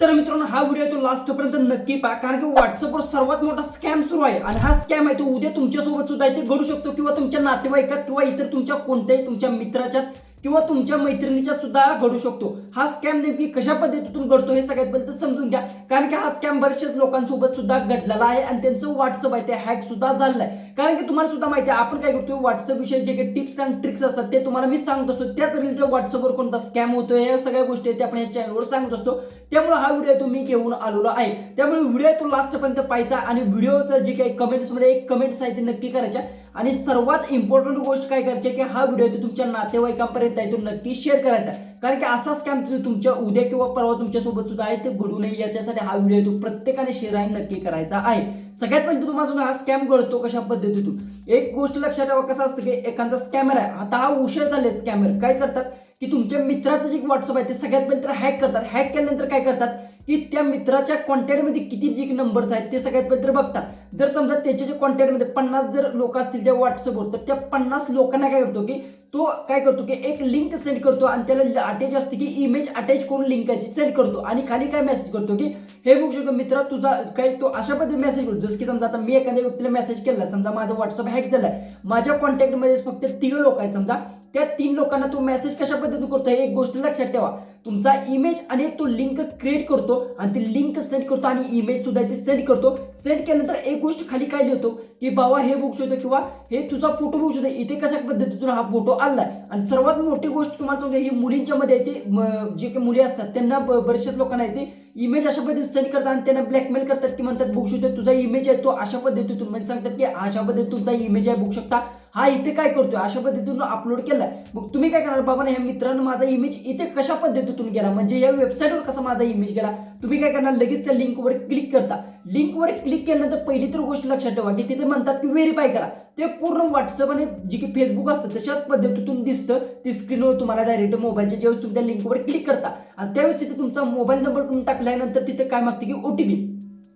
तर मित्रांनो हा व्हिडिओ तो लास्टपर्यंत नक्की पहा, कारण की व्हॉट्सअपवर सर्वात मोठा स्कॅम सुरू आहे आणि हा स्कॅम आहे तो उद्या तुमच्यासोबत सुद्धा इथे घडू शकतो किंवा तुमच्या नातेवाईकात किंवा इतर तुमच्या कोणत्याही तुमच्या मित्राच्या किंवा तुमच्या मैत्रिणीच्या सुद्धा घडू शकतो। हा स्कॅम नेमकी कशा पद्धतीतून घडतो हे सगळ्यात पहिले समजून घ्या, कारण की हा स्कॅम बऱ्याचशाच लोकांसोबत सुद्धा घडलेला आहे आणि त्यांचं व्हॉट्सअप आहे ते हॅक सुद्धा झालेलं आहे। कारण की तुम्हाला सुद्धा माहिती आहे आपण काय करतो, व्हॉट्सअप विषयी जे काही टिप्स अँड ट्रिक्स असतात ते तुम्हाला मी सांगत असतो, त्याच रिलेटेड व्हॉट्सअपवर कोणता स्कॅम होतोय या सगळ्या गोष्टी ते आपण या चॅनलवर सांगत असतो। त्यामुळे हा व्हिडिओ तुम्ही घेऊन आलेलो आहे, त्यामुळे व्हिडिओ तो लास्टपर्यंत पाहायचा आणि व्हिडिओचं जे काही कमेंट्समध्ये एक कमेंट्स आहे ते नक्की करायच्या आणि सर्वात इम्पॉर्टंट गोष्ट काय करायची की हा व्हिडिओ तो तुमच्या नातेवाईकांपर्यंत आहे तो नक्की शेअर करायचा, कारण की असा स्कॅम तुमच्या उद्या किंवा परवा तुमच्या सोबत सुद्धा आहे ते घडू नये याच्यासाठी हा व्हिडिओ तो प्रत्येकाने शेअर आहे नक्की करायचा आहे। सगळ्यात पहिले तुम्हाला हा स्कॅम घडतो कशा पद्धतीतून एक गोष्ट लक्षात ठेवा, कसं असतं की एखादा स्कॅमर आहे, आता हा हुशार झाले स्कॅमर काय करतात की तुमच्या मित्राचं जे व्हॉट्सअप आहे ते सगळ्यात पहिले तर हॅक करतात। हॅक केल्यानंतर काय करतात की त्या मित्राच्या कॉन्टॅक्टमध्ये किती जे नंबर्स आहेत ते सगळ्यात पहिले तर बघतात। जर समजा त्याच्या जे कॉन्टॅक्टमध्ये 50 जर लोक असतील त्या व्हॉट्सअपवर, तर त्या 50 लोकांना काय करतो की तो काय करतो की एक लिंक सेंड करतो आणि त्याला अटॅच असते की इमेज अटॅच करून लिंक आहे ती सेंड करतो आणि खाली काय मेसेज करतो की हे बघू शकतो मित्रा तुझा काय, तो अशा पद्धतीने मेसेज करतो जसं की समजा आता मी एखाद्या व्यक्तीला मेसेज केला, समजा माझा व्हॉट्सअप हॅक झालाय, माझ्या कॉन्टॅक्टमध्ये फक्त 3 लोक आहेत, समजा त्या 3 लोकांना तो मेसेज कशा पद्धतीने करतो एक गोष्ट लक्षात ठेवा, तुमचा इमेज आणि तो लिंक क्रिएट करतो आणि ती लिंक सेंड करतो आणि इमेज सुद्धा ते सेंड करतो। सेंड केल्यानंतर एक गोष्ट खाली काय लिहितो की बाबा हे बघू शकतो किंवा हे तुझा फोटो बघू शकतो, इथे कशा पद्धतीतून हा फोटो आलाय। आणि सर्वात मोठी गोष्ट तुम्हाला सांगतो ही मुलींच्या मध्ये ते जे काही मुली असतात त्यांना बऱ्याचशा लोकांना ते इमेज अशा पद्धतीने सेंड करतात आणि त्यांना ब्लॅकमेल करतात की म्हणतात बघू शकतो तुझा इमेज आहे तो अशा पद्धतीतून, म्हणजे सांगतात की अशा पद्धतीने तुमचा इमेज आहे बघू शकता, हा इथे काय करतोय अशा पद्धतीतून अपलोड केलाय। मग तुम्ही काय करणार बाबा ह्या मित्रांनो माझा इमेज इथे कशा पद्धतीतून गेला, म्हणजे या वेबसाईटवर कसा माझा इमेज गेला, तुम्ही काय करणार लगेच त्या लिंकवर क्लिक करता। लिंकवर क्लिक केल्यानंतर पहिली तर गोष्ट लक्षात ठेवा की तिथे म्हणतात की व्हेरीफाय करा, ते पूर्ण व्हॉट्सअप आणि जे की फेसबुक असतं तशाच पद्धतीतून दिसतं, ती स्क्रीनवर तुम्हाला डायरेक्ट मोबाईलच्या ज्यावेळेस तुम्ही त्या लिंकवर क्लिक करता आणि त्यावेळेस तिथे तुमचा मोबाईल नंबर तुम्ही टाकल्यानंतर तिथे काय मागते की ओटीपी,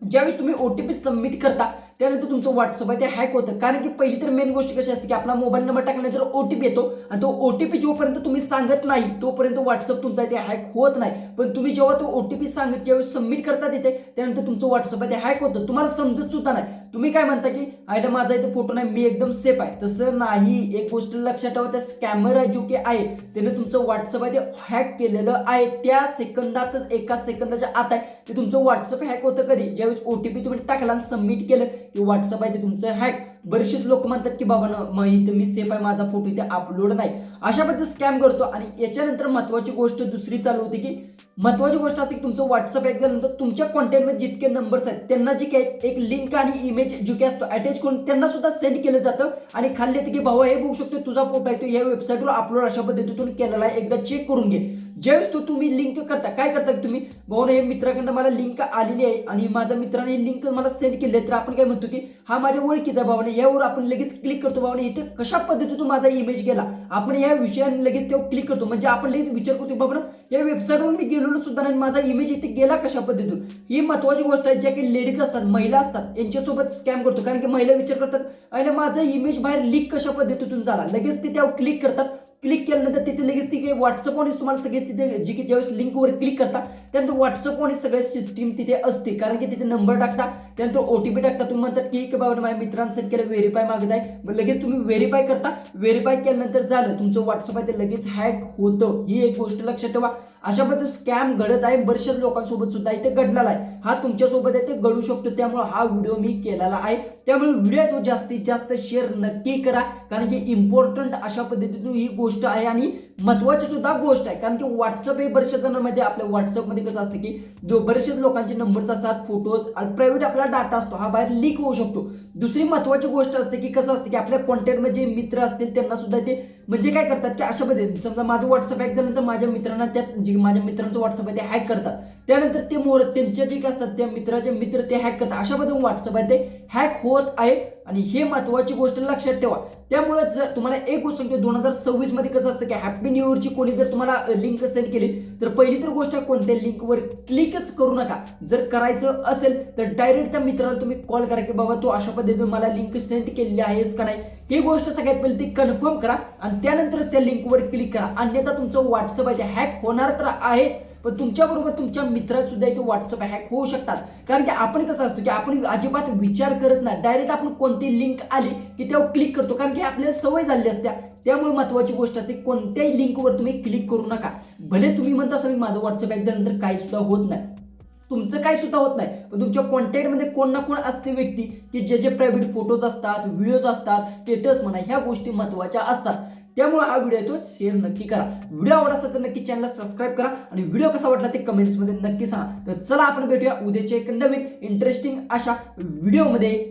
ज्यावेळेस तुम्ही ओटीपी सबमिट करता त्यानंतर तुमचं व्हॉट्सअप आहे ते हॅक होतं। कारण की पहिली तर मेन गोष्ट कशी असते की आपला मोबाईल नंबर टाकल्यानंतर ओटीपी येतो आणि तो ओटीपी जोपर्यंत तुम्ही सांगत नाही तोपर्यंत व्हॉट्सअप तुमचा ते हॅक होत नाही, पण तुम्ही जेव्हा तो ओटीपी सांगत ज्यावेळेस सबमिट करता तिथे त्यानंतर तुमचं व्हॉट्सअप आहे ते हॅक होतं। तुम्हाला समजत सुद्धा नाही, तुम्ही काय म्हणता की आयला माझा इथे फोटो नाही मी एकदम सेफ आहे, तसं नाही। एक गोष्ट लक्षात ठेवा, त्या स्कॅमर जो की आहे त्याने तुमचं व्हॉट्सअप आहे ते हॅक केलेलं आहे, त्या सेकंदातच एका सेकंदाच्या आत आहे ते तुमचं व्हॉट्सअप हॅक होतं। कधी ज्यावेळेस ओटीपी तुम्ही टाकला आणि सबमिट केलं की व्हॉट्सअप आहे ते तुमचं हॅक। बरेचसे लोक म्हणतात की बाबा ना इथे मी सेफ आहे, माझा फोटो इथे अपलोड नाही, अशा पद्धतीने स्कॅम करतो। आणि याच्यानंतर महत्वाची गोष्ट दुसरी चालू होती की महत्वाची गोष्ट असते की तुमचं व्हॉट्सअप हॅक झाल्यानंतर तुमच्या कॉन्टॅक्टमध्ये जितके नंबर्स आहेत त्यांना जी काही एक लिंक आणि इमेज जो काही असतो अटॅच करून त्यांना सुद्धा सेंड केलं जातं आणि खाली येते की भावा हे बघू शकतो तुझा फोटो आहे तो या वेबसाईटवर अपलोड अशा पद्धतीतून केलेला आहे, एकदा चेक करून घे। ज्यावेळेस तो तुम्ही लिंक करता काय करता तुम्ही भाऊ हे मित्राकडनं मला लिंक आलेली आहे आणि माझ्या मित्राने लिंक मला सेंड केली आहे, तर आपण काय म्हणतो की हा माझ्या ओळखीचा भावाने, यावर आपण लगेच क्लिक करतो भावाने इथे कशा पद्धतीतून माझा इमेज गेला, आपण या विषयाने लगेच तेव्हा क्लिक करतो, म्हणजे आपण लगेच विचार करतो बाबा या वेबसाईटवर मी गेलेलो सुद्धा नाही माझा इमेज इथे गेला कशा पद्धतीतून। ही महत्वाची गोष्ट आहे, ज्या काही लेडीज असतात महिला असतात यांच्यासोबत स्कॅम करतो, कारण की महिला विचार करतात अरे माझा इमेज बाहेर लीक कशा पद्धतीतून झाला, लगेच ते त्यावर क्लिक करतात। क्लिक केल्यानंतर तिथे लगेच ती व्हॉट्सअपवरच तुम्हाला सगळे तिथे जी की ज्यावेळेस लिंकवर क्लिक करता त्यानंतर व्हॉट्सअपवरच सगळे सिस्टीम तिथे असते, कारण की तिथे नंबर टाकता त्यानंतर ओटीपी टाकता, तुम्ही म्हणतात की बाबा माझ्या मित्रांनी सेंड केलं व्हेरीफाय मागत आहे, मग लगेच तुम्ही व्हेरीफाय करता। व्हेरीफाय केल्यानंतर झालं तुमचं व्हॉट्सअप आहे ते लगेच हॅक होतं, ही एक गोष्ट लक्षात ठेवा। अशा पद्धतीने स्कॅम घडत आहे, बऱ्याचशा लोकांसोबत सुद्धा इथे घडलेला आहे, हा तुमच्यासोबत आहे ते घडू शकतो, त्यामुळे हा व्हिडिओ मी केलेला आहे। त्यामुळे व्हिडिओ तो जास्तीत जास्त शेअर नक्की करा, कारण की इम्पॉर्टंट अशा पद्धतीतून ही गोष्ट आहे आणि महत्वाची सुद्धा गोष्ट आहे, कारण की व्हॉट्सअप हे बऱ्याचशा जणांमध्ये आपल्या व्हॉट्सअपमध्ये कसं असतं की जो बरेचसे लोकांचे नंबर्स असतात, फोटोज आणि प्रायव्हेट आपला डाटा असतो हा बाहेर लीक होऊ शकतो। दुसरी महत्वाची गोष्ट असते की कसं असतं की आपल्या कॉन्टॅक्टमध्ये जे मित्र असतील त्यांना सुद्धा ते म्हणजे काय करतात की अशा पद्धतीने समजा माझं व्हॉट्सअप हॅक झाल्यानंतर माझ्या मित्रांना त्यात जे माझ्या मित्रांचं व्हॉट्सअप आहे ते हॅक करतात, त्यानंतर ते त्यांच्या जे काय असतात त्या मित्राचे मित्र ते हॅक करतात, अशा पद्धतीने व्हॉट्सअप आहे ते हॅक होत आहे आणि हे महत्वाची गोष्ट लक्षात ठेवा। त्यामुळे जर तुम्हाला एक गोष्ट सांगतो 2026 मध्ये कसं असतं की हॅपी न्यू इयरची कोणी जर तुम्हाला लिंक सेंड केली तर पहिली तर गोष्ट कोणत्या लिंकवर क्लिकच करू नका, जर करायचं असेल तर डायरेक्ट त्या मित्राला तुम्ही कॉल करा की बाबा तू अशा पद्धतीने मला लिंक सेंड केलेली आहेस का नाही, ही गोष्ट सगळ्यात पहिले ती कन्फर्म करा आणि त्यानंतरच त्या लिंकवर क्लिक करा, अन्यथा तुमचं व्हॉट्सअप आहे हॅक होणार तर आहे पण तुमच्याबरोबर तुमच्या मित्रात सुद्धा इथे व्हॉट्सअप हॅक होऊ शकतात. कारण की आपण कसं असतो की आपण अजिबात विचार करत नाही, डायरेक्ट आपण कोणती लिंक आली की त्यावर क्लिक करतो, कारण की आपल्याला सवय झाली असते. त्यामुळे महत्त्वाची गोष्ट असते कोणत्याही लिंकवर तुम्ही क्लिक करू नका. भले तुम्ही म्हणता असाल माझं व्हॉट्सअप हॅक झाल्यानंतर काही सुद्धा होत नाही, तुमचं काही सुद्धा होत नाही, पण तुमच्या कॉन्टॅक्टमध्ये कोण ना कोण असते व्यक्ती की जे प्रायव्हेट फोटोज असतात, व्हिडिओज असतात, स्टेटस म्हणा, ह्या गोष्टी महत्त्वाच्या असतात. त्यामुळे हा व्हिडिओ तो शेअर नक्की करा. व्हिडिओ आवडला असेल तर नक्की चॅनलला सबस्क्राईब करा आणि व्हिडिओ कसा वाटला ते कमेंट्समध्ये नक्की सांगा. तर चला आपण भेटूया उद्याच्या एक नवीन इंटरेस्टिंग अशा व्हिडिओमध्ये.